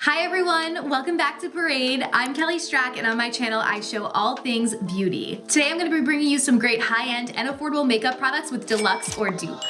Hi everyone, welcome back to Parade. I'm Kelly Strack and on my channel I show all things beauty. Today I'm going to be bringing you some great high-end and affordable makeup products with Deluxe or Dupe.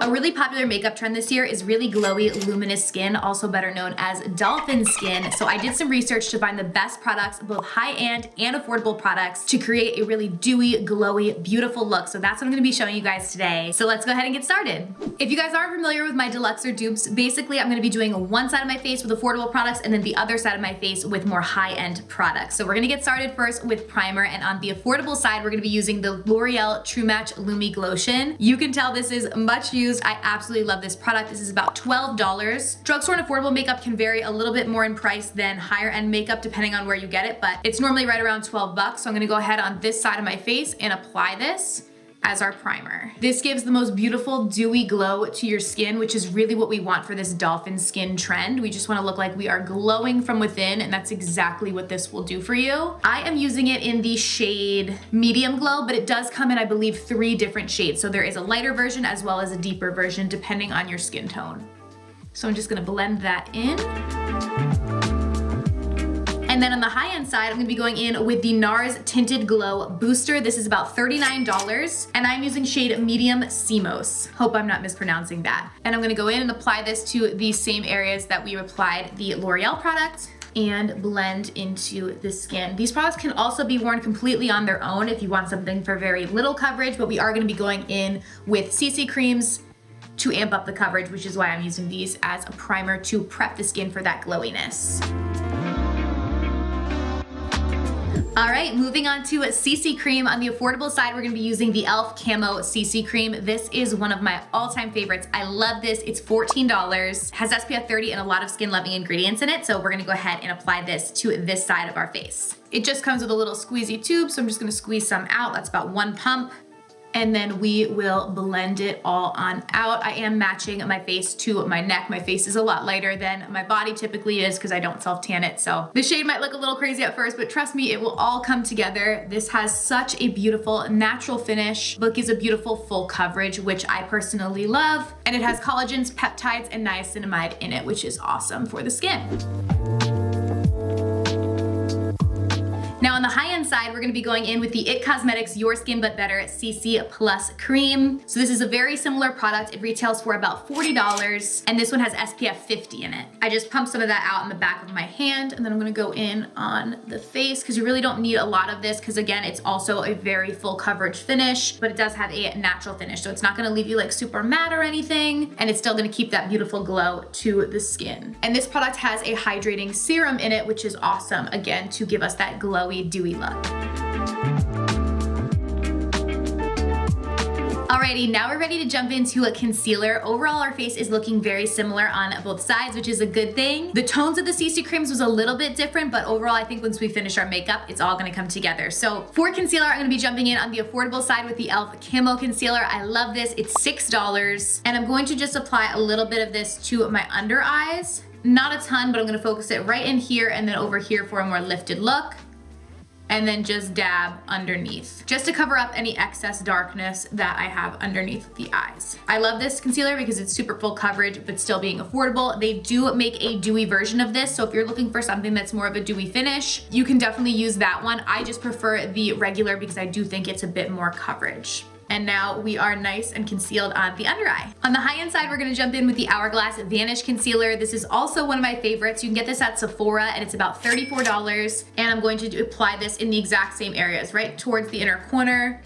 A really popular makeup trend this year is really glowy, luminous skin, also better known as dolphin skin. So I did some research to find the best products, both high-end and affordable products, to create a really dewy, glowy, beautiful look. So that's what I'm gonna be showing you guys today. So let's go ahead and get started. If you guys aren't familiar with my Deluxe or Dupes, basically I'm gonna be doing one side of my face with affordable products and then the other side of my face with more high-end products. So we're gonna get started first with primer, and on the affordable side, we're gonna be using the L'Oreal True Match Lumi Glotion. You can tell this is much used. I absolutely love this product. This is about $12. Drugstore and affordable makeup can vary a little bit more in price than higher end makeup depending on where you get it, but it's normally right around 12 bucks. So I'm gonna go ahead on this side of my face and apply this as our primer. This gives the most beautiful dewy glow to your skin, which is really what we want for this dolphin skin trend. We just wanna look like we are glowing from within, and that's exactly what this will do for you. I am using it in the shade medium glow, but it does come in, I believe, 3 different shades. So there is a lighter version as well as a deeper version depending on your skin tone. So I'm just gonna blend that in. And then on the high-end side, I'm gonna be going in with the NARS Tinted Glow Booster. This is about $39, and I'm using shade Medium Cemos. Hope I'm not mispronouncing that. And I'm gonna go in and apply this to the same areas that we applied the L'Oreal product and blend into the skin. These products can also be worn completely on their own if you want something for very little coverage, but we are gonna be going in with CC creams to amp up the coverage, which is why I'm using these as a primer to prep the skin for that glowiness. All right, moving on to CC cream. On the affordable side, we're gonna be using the e.l.f. Camo CC cream. This is one of my all-time favorites. I love this. It's $14, has SPF 30 and a lot of skin-loving ingredients in it. So we're gonna go ahead and apply this to this side of our face. It just comes with a little squeezy tube, so I'm just gonna squeeze some out. That's about 1 pump. And then we will blend it all on out. I am matching my face to my neck. My face is a lot lighter than my body typically is because I don't self-tan it. So the shade might look a little crazy at first, but trust me, it will all come together. This has such a beautiful natural finish, but gives a beautiful full coverage, which I personally love. And it has collagens, peptides, and niacinamide in it, which is awesome for the skin. Now on the high-end side, we're gonna be going in with the IT Cosmetics Your Skin But Better CC Plus Cream. So this is a very similar product. It retails for about $40, and this one has SPF 50 in it. I just pumped some of that out in the back of my hand, and then I'm gonna go in on the face because you really don't need a lot of this because again, it's also a very full coverage finish, but it does have a natural finish. So it's not gonna leave you like super matte or anything, and it's still gonna keep that beautiful glow to the skin. And this product has a hydrating serum in it, which is awesome, again, to give us that glowy, dewy look. Alrighty, now we're ready to jump into a concealer. Overall, our face is looking very similar on both sides, which is a good thing. The tones of the CC creams was a little bit different, but overall, I think once we finish our makeup, it's all gonna come together. So for concealer, I'm gonna be jumping in on the affordable side with the e.l.f. Camo Concealer. I love this, it's $6, and I'm going to just apply a little bit of this to my under eyes. Not a ton, but I'm gonna focus it right in here and then over here for a more lifted look. And then just dab underneath, just to cover up any excess darkness that I have underneath the eyes. I love this concealer because it's super full coverage, but still being affordable. They do make a dewy version of this, so if you're looking for something that's more of a dewy finish, you can definitely use that one. I just prefer the regular because I do think it's a bit more coverage. And now we are nice and concealed on the under eye. On the high-end side, we're gonna jump in with the Hourglass Vanish Concealer. This is also one of my favorites. You can get this at Sephora and it's about $34. And I'm going to apply this in the exact same areas, right towards the inner corner,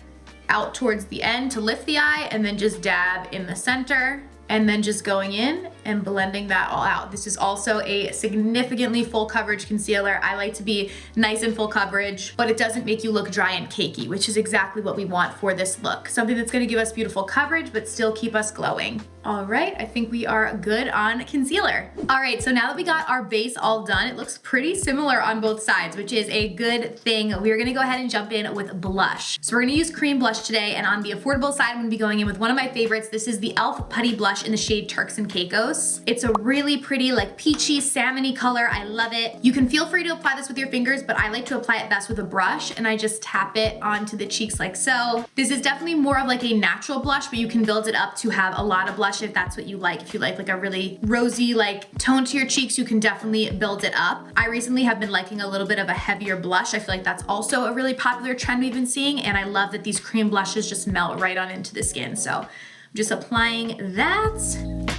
out towards the end to lift the eye, and then just dab in the center. And then just going in and blending that all out. This is also a significantly full coverage concealer. I like to be nice and full coverage, but it doesn't make you look dry and cakey, which is exactly what we want for this look. Something that's gonna give us beautiful coverage, but still keep us glowing. All right, I think we are good on concealer. All right, so now that we got our base all done, it looks pretty similar on both sides, which is a good thing. We're gonna go ahead and jump in with blush. So we're gonna use cream blush today, and on the affordable side, I'm gonna be going in with one of my favorites. This is the e.l.f. Putty Blush in the shade Turks and Caicos. It's a really pretty, like peachy, salmony color. I love it. You can feel free to apply this with your fingers, but I like to apply it best with a brush, and I just tap it onto the cheeks like so. This is definitely more of like a natural blush, but you can build it up to have a lot of blush blush if that's what you like. If you like a really rosy like tone to your cheeks, you can definitely build it up. I recently have been liking a little bit of a heavier blush. I feel like that's also a really popular trend we've been seeing, and I love that these cream blushes just melt right on into the skin. So I'm just applying that.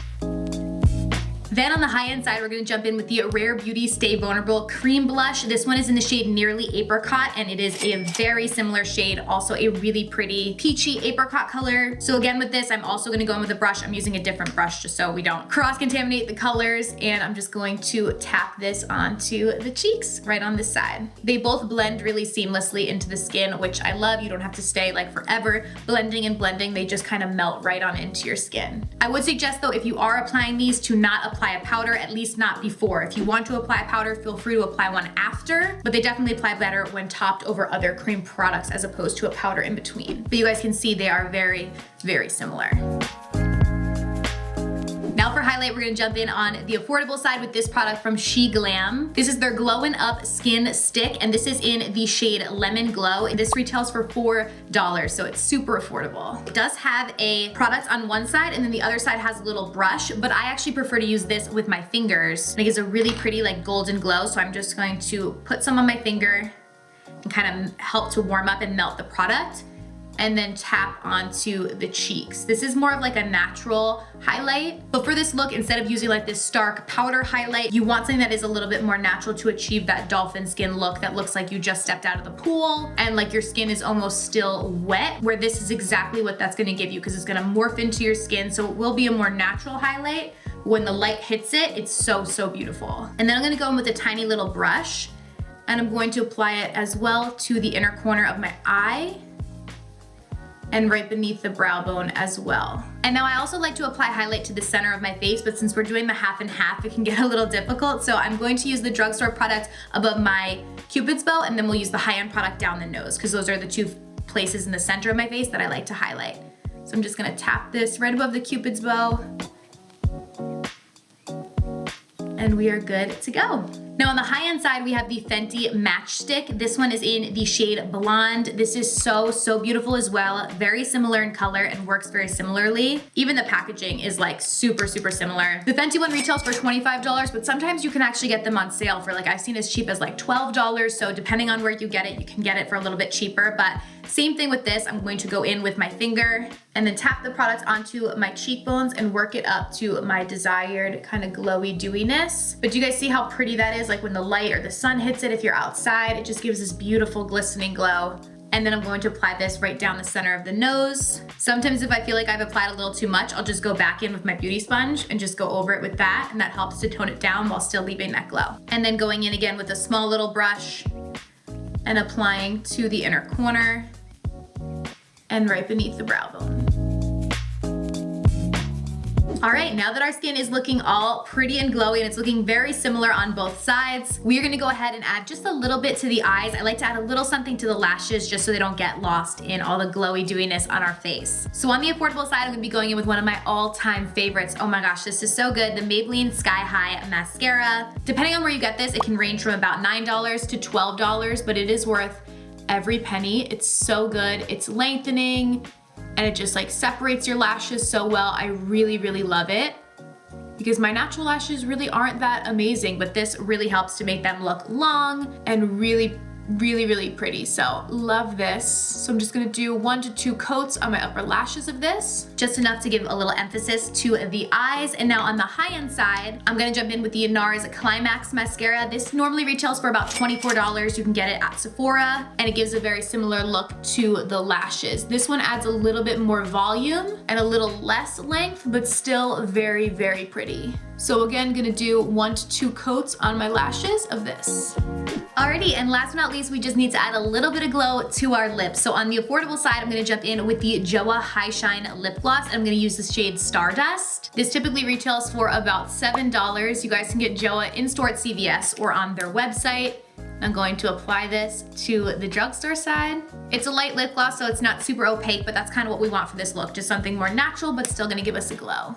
Then on the high-end side, we're gonna jump in with the Rare Beauty Stay Vulnerable Cream Blush. This one is in the shade Nearly Apricot, and it is a very similar shade, also a really pretty peachy apricot color. So again, with this, I'm also gonna go in with a brush. I'm using a different brush just so we don't cross-contaminate the colors, and I'm just going to tap this onto the cheeks right on this side. They both blend really seamlessly into the skin, which I love. You don't have to stay like forever blending and blending. They just kind of melt right on into your skin. I would suggest though, if you are applying these, to not apply a powder, at least not before. If you want to apply a powder, feel free to apply one after, but they definitely apply better when topped over other cream products as opposed to a powder in between. But you guys can see they are very, very similar. Now for highlight, we're gonna jump in on the affordable side with this product from She Glam. This is their Glowin' Up Skin Stick, and this is in the shade Lemon Glow. And this retails for $4, so it's super affordable. It does have a product on one side, and then the other side has a little brush, but I actually prefer to use this with my fingers. It gives a really pretty like golden glow, so I'm just going to put some on my finger and kind of help to warm up and melt the product, and then tap onto the cheeks. This is more of like a natural highlight, but for this look, instead of using like this stark powder highlight, you want something that is a little bit more natural to achieve that dolphin skin look that looks like you just stepped out of the pool and like your skin is almost still wet, where this is exactly what that's gonna give you, because it's gonna morph into your skin, so it will be a more natural highlight. When the light hits it, it's so, so beautiful. And then I'm gonna go in with a tiny little brush, and I'm going to apply it as well to the inner corner of my eye, and right beneath the brow bone as well. And now I also like to apply highlight to the center of my face, but since we're doing the half and half, it can get a little difficult. So I'm going to use the drugstore product above my Cupid's bow, and then we'll use the high-end product down the nose, because those are the two places in the center of my face that I like to highlight. So I'm just gonna tap this right above the Cupid's bow, and we are good to go. Now on the high-end side, we have the Fenty Matchstick. This one is in the shade Blonde. This is so, so beautiful as well. Very similar in color and works very similarly. Even the packaging is like super, super similar. The Fenty one retails for $25, but sometimes you can actually get them on sale for like, I've seen as cheap as like $12. So depending on where you get it, you can get it for a little bit cheaper. But same thing with this, I'm going to go in with my finger and then tap the product onto my cheekbones and work it up to my desired kind of glowy dewiness. But do you guys see how pretty that is? Like when the light or the sun hits it, if you're outside, it just gives this beautiful glistening glow. And then I'm going to apply this right down the center of the nose. Sometimes if I feel like I've applied a little too much, I'll just go back in with my beauty sponge and just go over it with that, and that helps to tone it down while still leaving that glow. And then going in again with a small little brush and applying to the inner corner and right beneath the brow bone. All right, now that our skin is looking all pretty and glowy and it's looking very similar on both sides, we are gonna go ahead and add just a little bit to the eyes. I like to add a little something to the lashes just so they don't get lost in all the glowy dewiness on our face. So on the affordable side, I'm gonna be going in with one of my all-time favorites. Oh my gosh, this is so good. The Maybelline Sky High Mascara. Depending on where you get this, it can range from about $9 to $12, but it is worth every penny. It's so good. It's lengthening, and it just like separates your lashes so well. I really, really love it because my natural lashes really aren't that amazing, but this really helps to make them look long and really, really, really pretty. So love this. So I'm just gonna do 1 to 2 coats on my upper lashes of this, just enough to give a little emphasis to the eyes. And now on the high-end side, I'm gonna jump in with the NARS Climax Mascara. This normally retails for about $24. You can get it at Sephora, and it gives a very similar look to the lashes. This one adds a little bit more volume and a little less length, but still very, very pretty. So again, gonna do 1 to 2 coats on my lashes of this. Alrighty, and last but not least, we just need to add a little bit of glow to our lips. So on the affordable side, I'm gonna jump in with the JOA High Shine Lip Gloss. I'm gonna use the shade Stardust. This typically retails for about $7. You guys can get JOA in-store at CVS or on their website. I'm going to apply this to the drugstore side. It's a light lip gloss, so it's not super opaque, but that's kind of what we want for this look. Just something more natural, but still gonna give us a glow.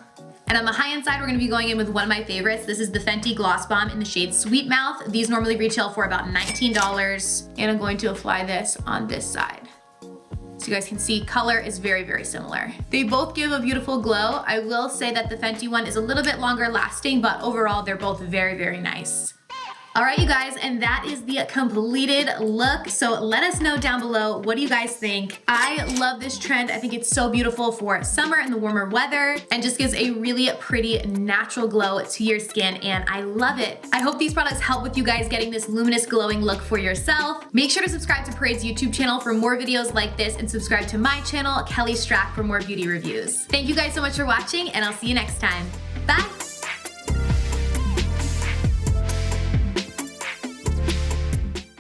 And on the high-end side, we're gonna be going in with one of my favorites. This is the Fenty Gloss Bomb in the shade Sweet Mouth. These normally retail for about $19, and I'm going to apply this on this side. So So you guys can see color is very, very similar. They both give a beautiful glow. I will say that the Fenty one is a little bit longer lasting, but overall they're both very, very nice. All right, you guys, and that is the completed look. So let us know down below, what do you guys think? I love this trend. I think it's so beautiful for summer and the warmer weather and just gives a really pretty natural glow to your skin, and I love it. I hope these products help with you guys getting this luminous glowing look for yourself. Make sure to subscribe to Parade's YouTube channel for more videos like this, and subscribe to my channel, Kelly Strack, for more beauty reviews. Thank you guys so much for watching, and I'll see you next time. Bye.